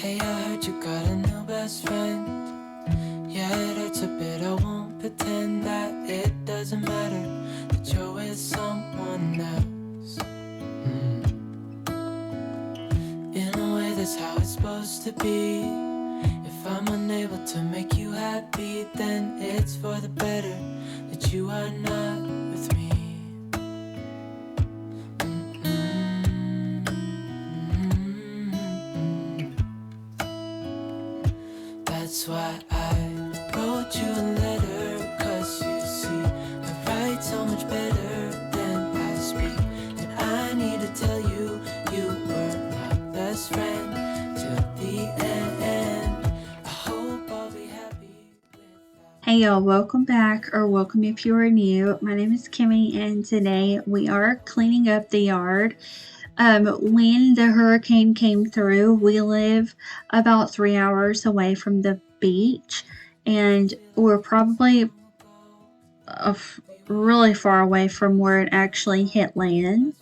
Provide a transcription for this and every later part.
Hey, I heard you got a new best friend. Yeah, it hurts a bit, I won't pretend that it doesn't matter that you're with someone else. In a way, that's how it's supposed to be. If I'm unable to make you happy, then it's for the better that you are not with me. That's why I wrote you a letter, 'cause you see, I write so much better than I speak. And I need to tell you, you were my best friend till the end. I hope I'll be happy without. Hey y'all, welcome back, or welcome if you are new. My name is Kimi, and today we are cleaning up the yard. When the hurricane came through, we live about 3 hours away from the beach, and we're probably really far away from where it actually hit land.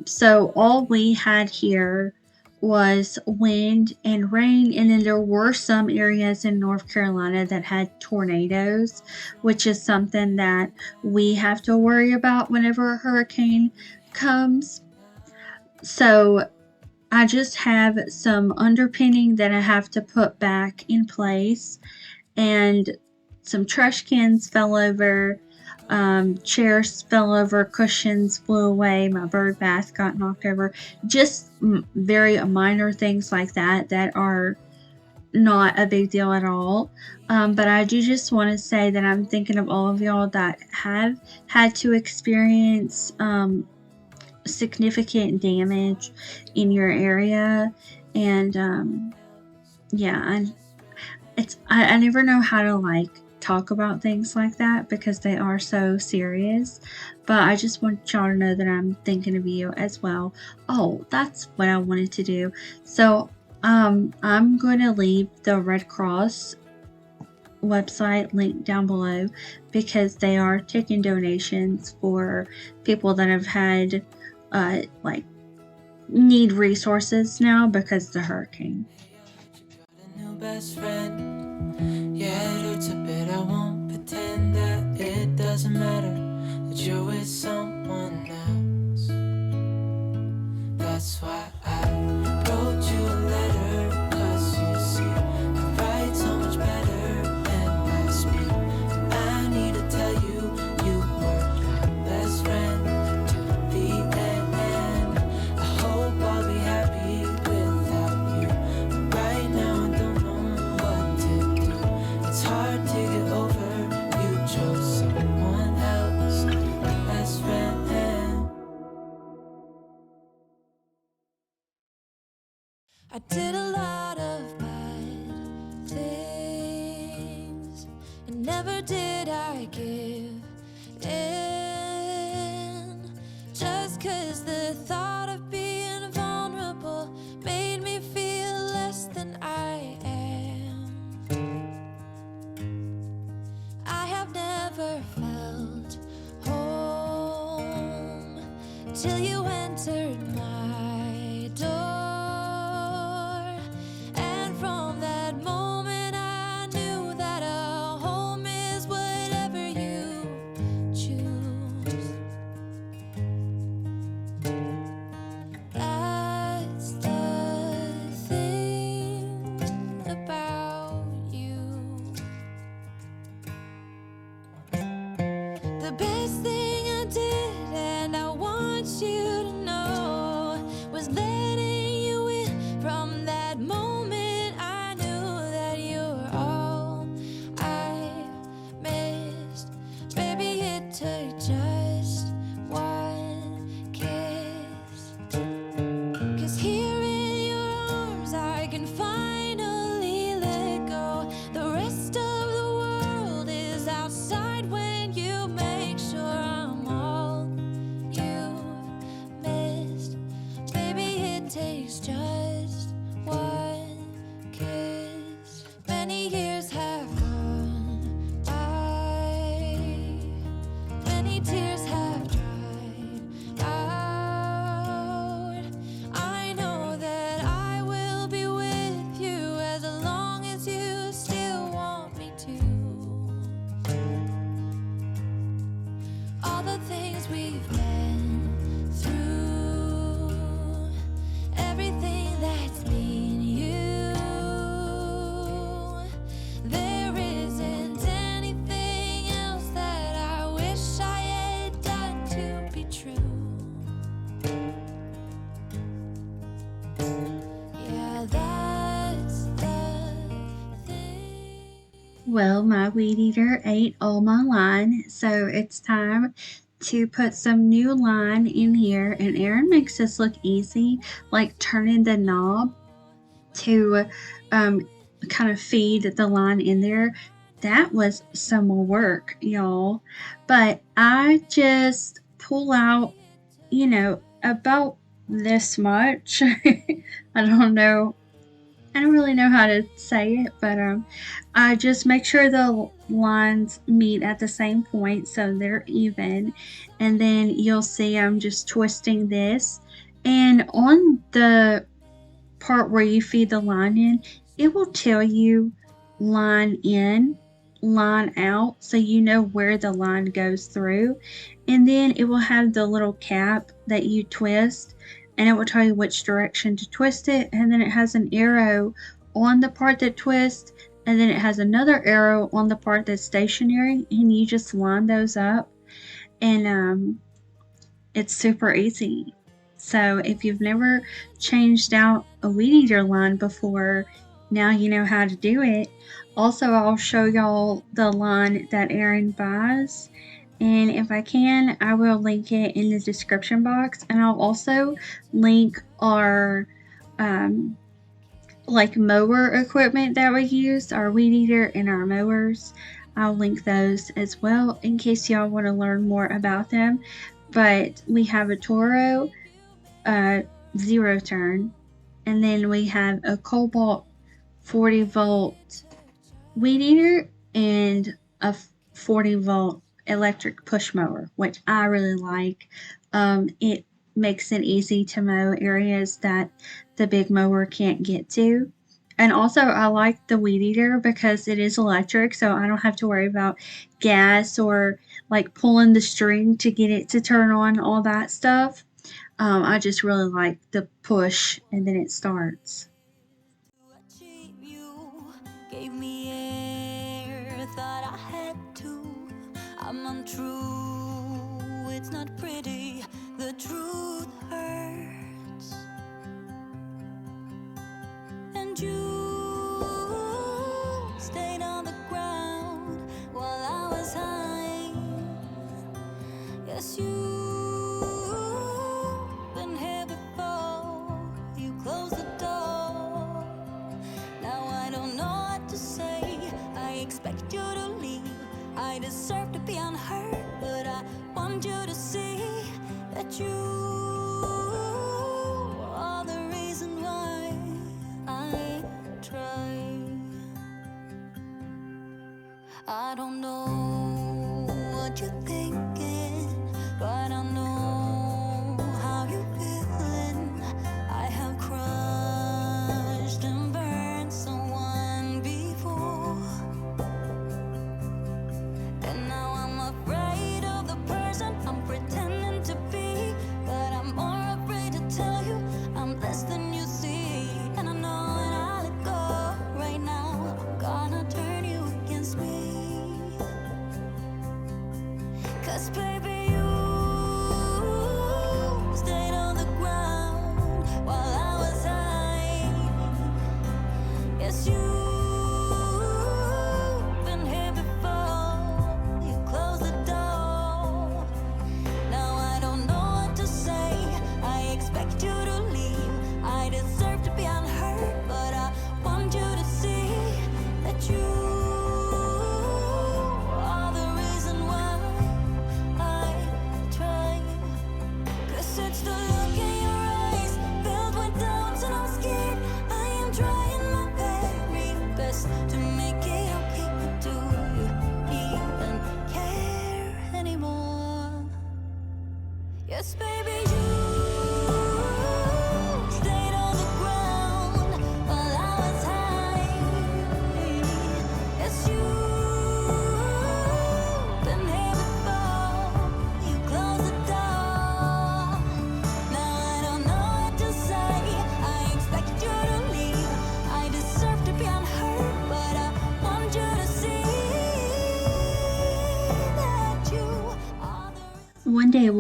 So all we had here was wind and rain, and then there were some areas in North Carolina that had tornadoes, which is something that we have to worry about whenever a hurricane comes. So I just have some underpinning that I have to put back in place, and some trash cans fell over, chairs fell over, cushions flew away, my bird bath got knocked over. Just very minor things like that that are not a big deal at all. But I do just want to say that I'm thinking of all of y'all that have had to experience significant damage in your area. And yeah, I never know how to talk about things like that because they are so serious, but I just want y'all to know that I'm thinking of you as well. Oh, that's what I wanted to do. So I'm going to leave the Red Cross website link down below because they are taking donations for people that have had need resources now because of the hurricane. A new best friend. Yeah, it hurts a bit, I won't pretend that it doesn't matter that you're with someone else. That's why I wrote you a letter, 'cause you see, I write so much better than I speak. And I need to tell you, you were my best friend till the end. I hope I'll be happy without you. But right now I don't know what to do. It's hard to get over. You chose someone else, my best friend. I did a lot of bad things, and never did I give in. Just 'cause the thought of being vulnerable made me feel less than I am. I have never felt home till you entered my door. And from that moment I knew that a home is whatever you choose. That's the thing about you. The best thing I did, and I want you to know, was letting Well, my weed eater ate all my line, so it's time to put some new line in here. And Aaron makes this look easy, like turning the knob to kind of feed the line in there. That was some work, y'all. But I just pull out, about this much. I don't know. I don't really know how to say it, but I just make sure the lines meet at the same point so they're even. And then you'll see I'm just twisting this. And on the part where you feed the line in, it will tell you line in, line out, so you know where the line goes through. And then it will have the little cap that you twist, and it will tell you which direction to twist it. And then it has an arrow on the part that twists, and then it has another arrow on the part that's stationary, and you just line those up. And it's super easy. So if you've never changed out a weed eater line before, now you know how to do it. Also, I'll show y'all the line that Aaron buys. And if I can, I will link it in the description box. And I'll also link our mower equipment that we use, our weed eater and our mowers. I'll link those as well in case y'all want to learn more about them. But we have a Toro, zero turn, and then we have a Cobalt 40-volt weed eater and a 40-volt electric push mower, which I really like. It makes it easy to mow areas that the big mower can't get to. And also, I like the weed eater because it is electric, so I don't have to worry about gas or like pulling the string to get it to turn on, all that stuff. I just really like the push and then it starts. Gave me air, thought I had to. I'm untrue, it's not pretty, the truth hurts. And you stayed on the ground while I was high. Yes, you've been here before, you closed the door. Now I don't know what to say, I expect you to leave. I deserve to be unheard, but I want you to see that you are the reason why I try. I don't know what you're thinking, but I know how you're feeling. I have crushed and burned someone before, and now I'm afraid of the person I'm pretending to be.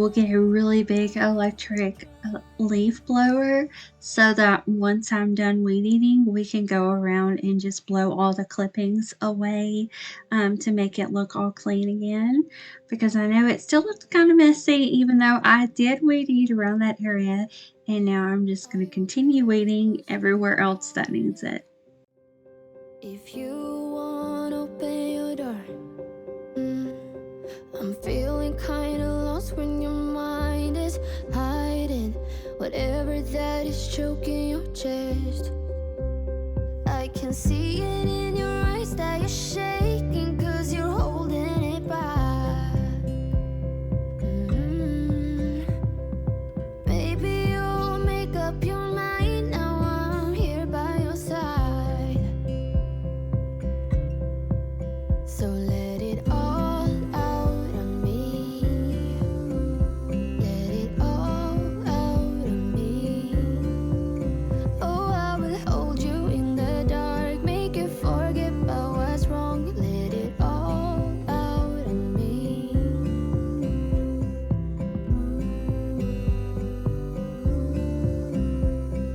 we'll get a really big electric leaf blower so that once I'm done weed eating, we can go around and just blow all the clippings away to make it look all clean again. Because I know it still looks kind of messy, even though I did weed eat around that area. And now I'm just going to continue weeding everywhere else that needs it. If you want, open your door. I'm feeling kinda lost when your mind is hiding whatever that is choking your chest. I can see it in your eyes that you're shaking, 'cause you're holding it back. Maybe you'll make up your mind, now I'm here by your side. So let it all out of me. Let it all out of me. Oh, I will hold you in the dark, make you forget about what's wrong. Let it all out of me.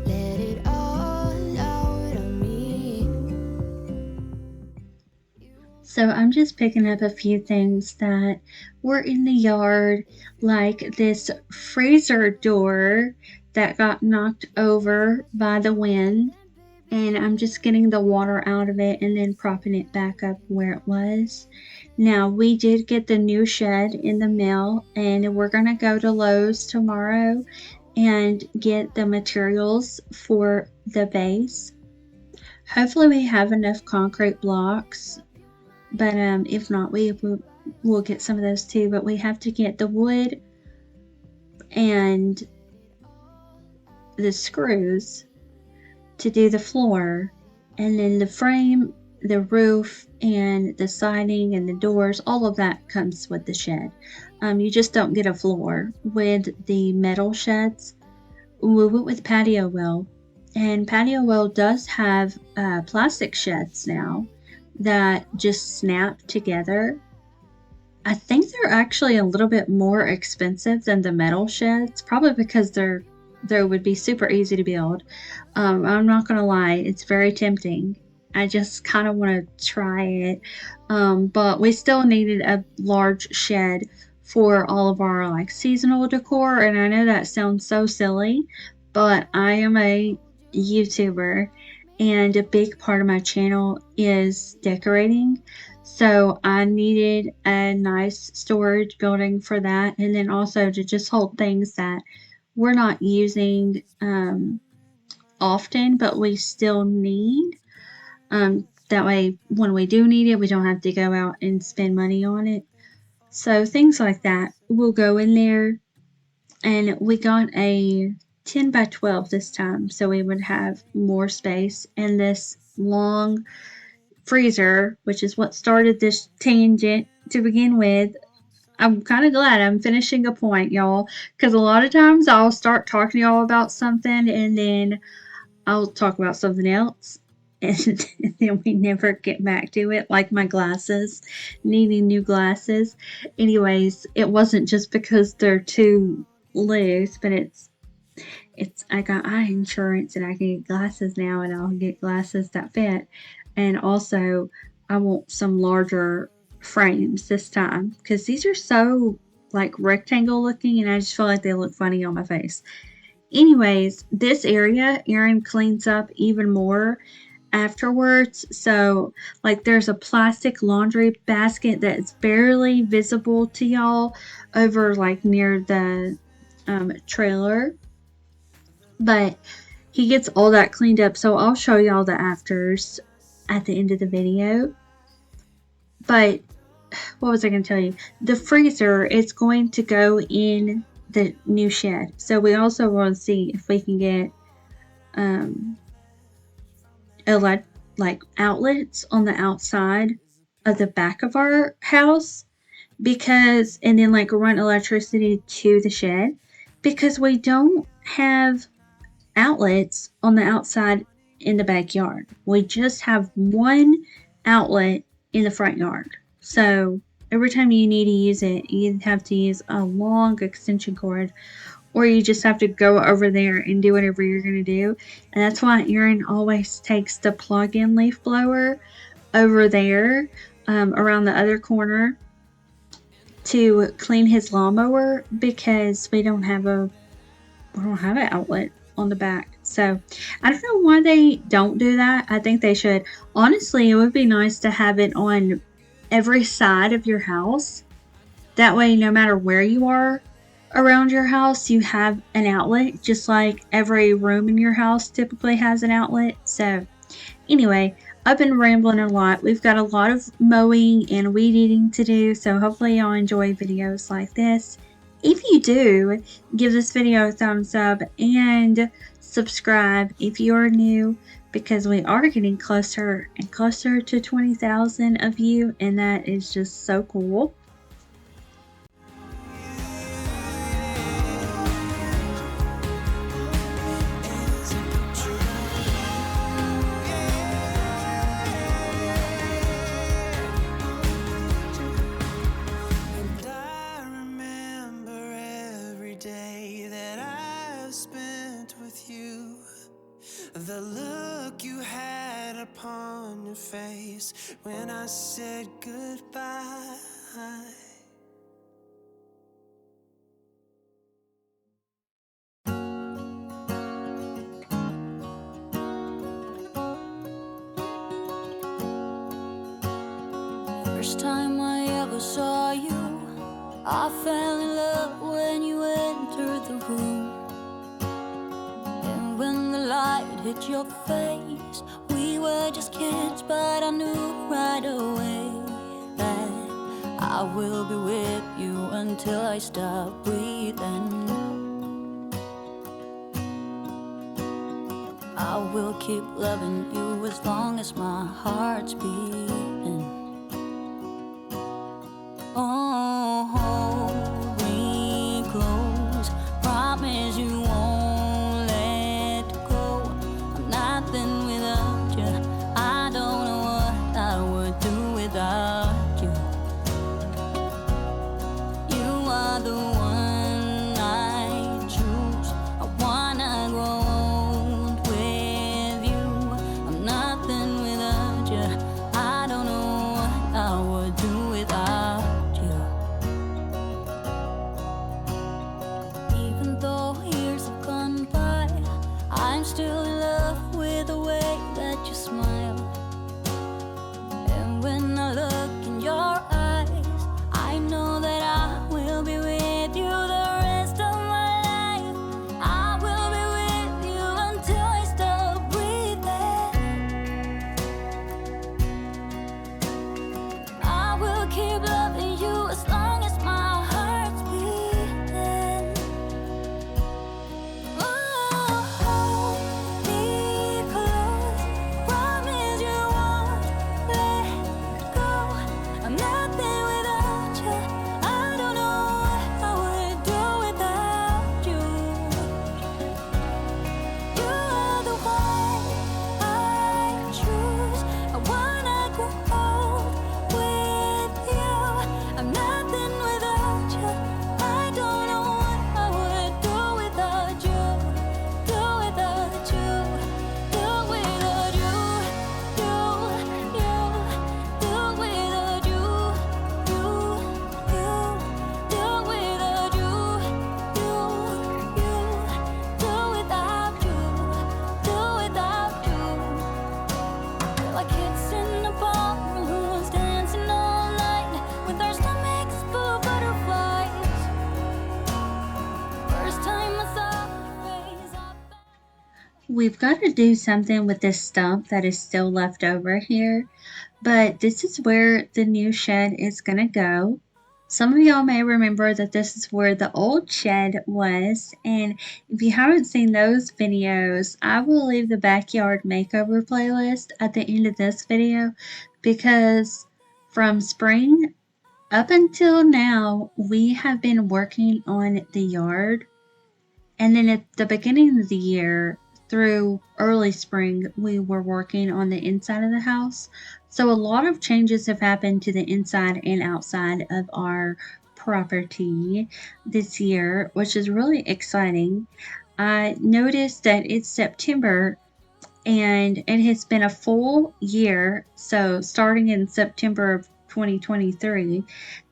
Let it all out of me. So I'm just picking up a few things that were in the yard, like this freezer door that got knocked over by the wind. And I'm just getting the water out of it and then propping it back up where it was. Now, we did get the new shed in the mail, and we're going to go to Lowe's tomorrow and get the materials for the base. Hopefully we have enough concrete blocks, but if not, we'll get some of those too. But we have to get the wood and the screws to do the floor, and then the frame, the roof, and the siding and the doors, all of that comes with the shed. You just don't get a floor. With the metal sheds, we went with Patio Well, and Patio Well does have plastic sheds now that just snap together. I think they're actually a little bit more expensive than the metal sheds, probably because they would be super easy to build. I'm not gonna lie, it's very tempting. I just kind of want to try it, but we still needed a large shed for all of our like seasonal decor. And I know that sounds so silly, but I am a YouTuber, and a big part of my channel is decorating. So I needed a nice storage building for that, and then also to just hold things that we're not using often, but we still need. That way, when we do need it, we don't have to go out and spend money on it. So things like that will go in there. And we got a 10 by 12 this time, so we would have more space. And this long freezer, which is what started this tangent to begin with. I'm kind of glad I'm finishing a point, y'all, because a lot of times I'll start talking to y'all about something and then I'll talk about something else, and then we never get back to it, like my glasses, needing new glasses. Anyways, it wasn't just because they're too loose, but it's I got eye insurance and I can get glasses now, and I'll get glasses that fit. And also, I want some larger frames this time, because these are so like rectangle looking, and I just feel like they look funny on my face. Anyways, this area Erin cleans up even more afterwards. So like there's a plastic laundry basket that's barely visible to y'all over like near the trailer, but he gets all that cleaned up, so I'll show y'all the afters at the end of the video. But what was I going to tell you? The freezer is going to go in the new shed. So we also want to see if we can get like outlets on the outside of the back of our house, and then like run electricity to the shed, because we don't have outlets on the outside in the backyard. We just have one outlet in the front yard. So every time you need to use it, you have to use a long extension cord, or you just have to go over there and do whatever you're going to do. And that's why Aaron always takes the plug-in leaf blower over there around the other corner to clean his lawnmower, because we don't have an outlet on the back. So I don't know why they don't do that. I think they should. Honestly, it would be nice to have it on every side of your house. That way, no matter where you are around your house, you have an outlet, just like every room in your house typically has an outlet. So anyway, I've been rambling a lot. We've got a lot of mowing and weed eating to do, so hopefully y'all enjoy videos like this. If you do, give this video a thumbs up and subscribe if you are new, because we are getting closer and closer to 20,000 of you, and that is just so cool. And I remember every day that I've spent with you. The look you had upon your face when I said goodbye. First time I ever saw you, I fell in love when you entered the room. And when the light hit your face, we were just kids, but I knew right away that I will be with you until I stop breathing. I will keep loving you as long as my heart's beating. Oh, hold me close, promise you won't let go. I'm nothing without you, I don't know what I would do without you. You are the one I choose, I wanna grow old with you. I'm nothing without you, I don't know what I would do without you. Even though years have gone by, I'm still in love with the way that you smile. And when I look in your eyes, I know that I will be with you the rest of my life. I will be with you until I stop breathing. I will keep loving you as long as my heart's beating. Oh, hold me close, promise you won't let go. I'm nothing without you, I don't know what I would do without you. You are the one I choose, I wanna grow old with you. I'm nothing without you, I don't know what I would do without you. Do without you, do without you, do without you, do without you, do without you, do without you. We're like kids in the ballrooms, dancing all night with our stomachs full of butterflies. First time I saw your face, I We've got to do something with this stump that is still left over here, but this is where the new shed is going to go. Some of y'all may remember that this is where the old shed was, and if you haven't seen those videos, I will leave the backyard makeover playlist at the end of this video, because from spring up until now, we have been working on the yard. And then at the beginning of the year through early spring, we were working on the inside of the house. So a lot of changes have happened to the inside and outside of our property this year, which is really exciting. I noticed that it's September and it has been a full year, so starting in September of 2023,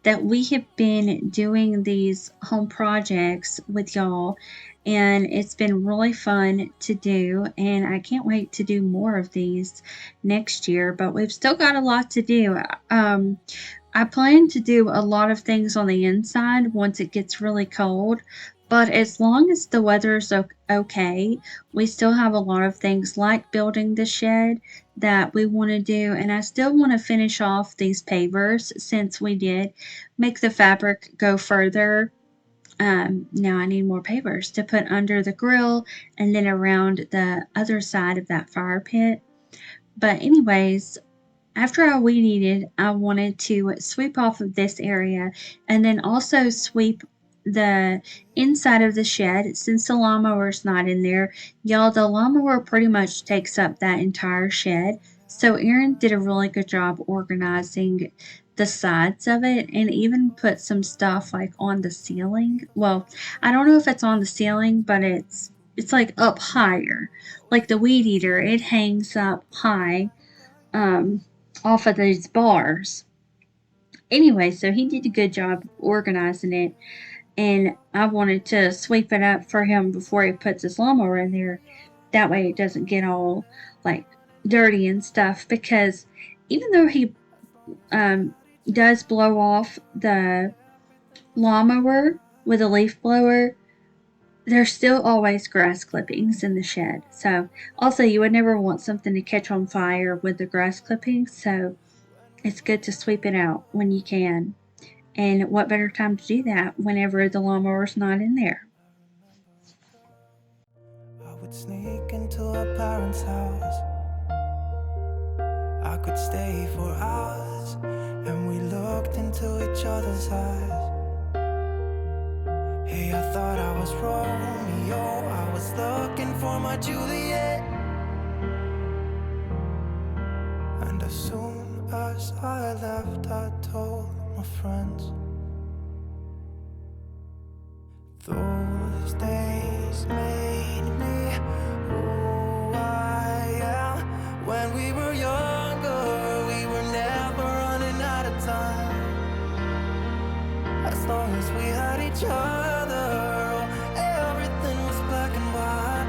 that we have been doing these home projects with y'all, and it's been really fun to do, and I can't wait to do more of these next year, but we've still got a lot to do. I plan to do a lot of things on the inside once it gets really cold, but as long as the weather's okay, we still have a lot of things like building the shed that we want to do, and I still want to finish off these pavers since we did make the fabric go further. Now I need more pavers to put under the grill and then around the other side of that fire pit. But anyways, after I weed eated, I wanted to sweep off of this area and then also sweep the inside of the shed since the lawnmower's not in there. Y'all, the lawnmower pretty much takes up that entire shed. So Erin did a really good job organizing the sides of it and even put some stuff like on the ceiling. Well, I don't know if it's on the ceiling, but it's like up higher. Like the weed eater, it hangs up high. Um, Off of these bars. Anyway, so he did a good job organizing it, and I wanted to sweep it up for him before he puts his lawnmower in there. That way it doesn't get all like dirty and stuff. Because even though he does blow off the lawnmower with a leaf blower, there's still always grass clippings in the shed. So also you would never want something to catch on fire with the grass clippings. So it's good to sweep it out when you can. And what better time to do that whenever the lawnmower's not in there? I would sneak into our parents' house. I could stay for hours, and we looked into each other's eyes. Hey, I thought I was Romeo, I was looking for my Juliet. And as soon as I left, I told my friends. Those days made me who I am. When we were younger, we were never running out of time. As long as we had each other, everything was black and white.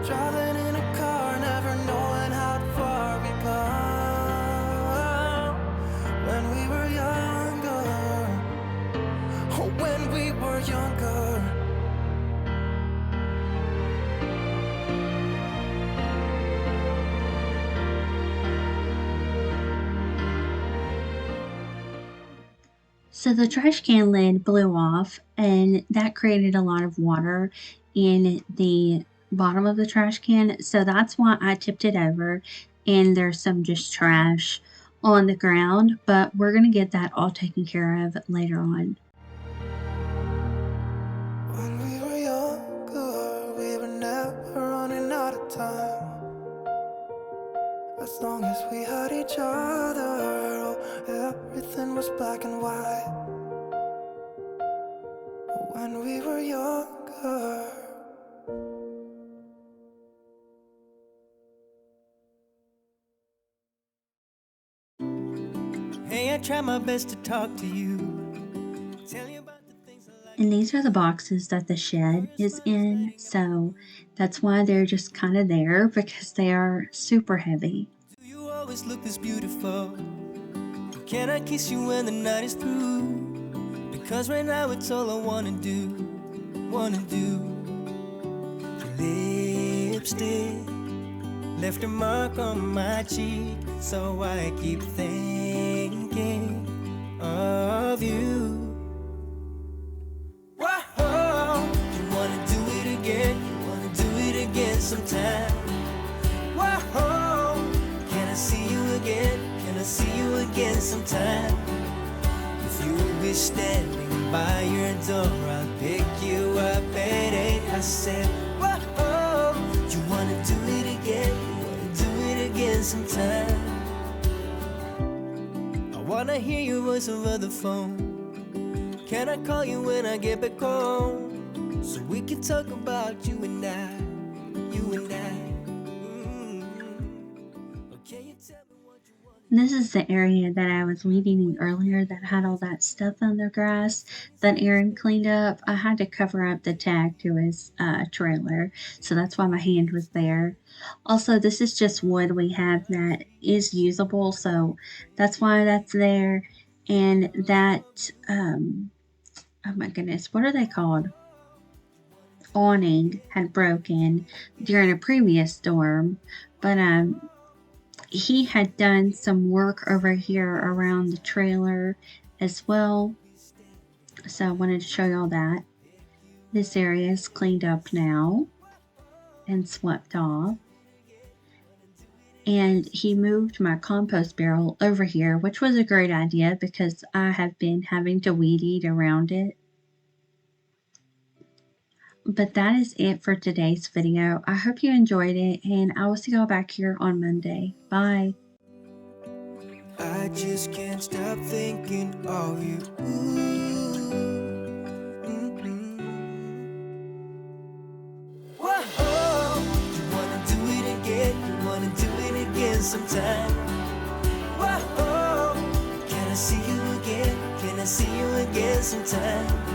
Driving in a car, never knowing how far we come. When we were younger, oh, when we were younger. So the trash can lid blew off, and that created a lot of water in the bottom of the trash can. So that's why I tipped it over, and there's some just trash on the ground. But we're going to get that all taken care of later on. When we were younger, we were never running out of time. As long as we had each other, everything was black and white. When we were younger. Hey, I try my best to talk to you. Tell you about the things I like. And these are the boxes that the shed is in. So that's why they're just kind of there, because they are super heavy. Do you always look this beautiful? Can I kiss you when the night is through? Because right now it's all I wanna do. Your lipstick left a mark on my cheek, so I keep thinking of you. Whoa, you wanna do it again? You wanna do it again sometime? Whoa, can I see you again? Can I see you again sometime? If you'll be standing by your door, I'll pick you up at 8. I said, whoa, you wanna do it again? You wanna do wanna hear your voice over the phone. Can I call you when I get back home? So we can talk about you and I, you and I. Can you tell me what you want? This is the area that I was weeding earlier that had all that stuff on the grass that Aaron cleaned up. I had to cover up the tag to his trailer, so that's why my hand was there. Also, this is just wood we have that is usable, so that's why that's there. And that, oh my goodness, what are they called? Awning had broken during a previous storm, but he had done some work over here around the trailer as well. So I wanted to show y'all that. This area is cleaned up now and swept off. And he moved my compost barrel over here, which was a great idea because I have been having to weed eat around it. But that is it for today's video. I hope you enjoyed it, and I will see y'all back here on Monday. Bye. I just can't stop thinking of you. Whoa, you wanna do it again? You wanna do it again sometime? Whoa, can I see you again? Can I see you again sometime?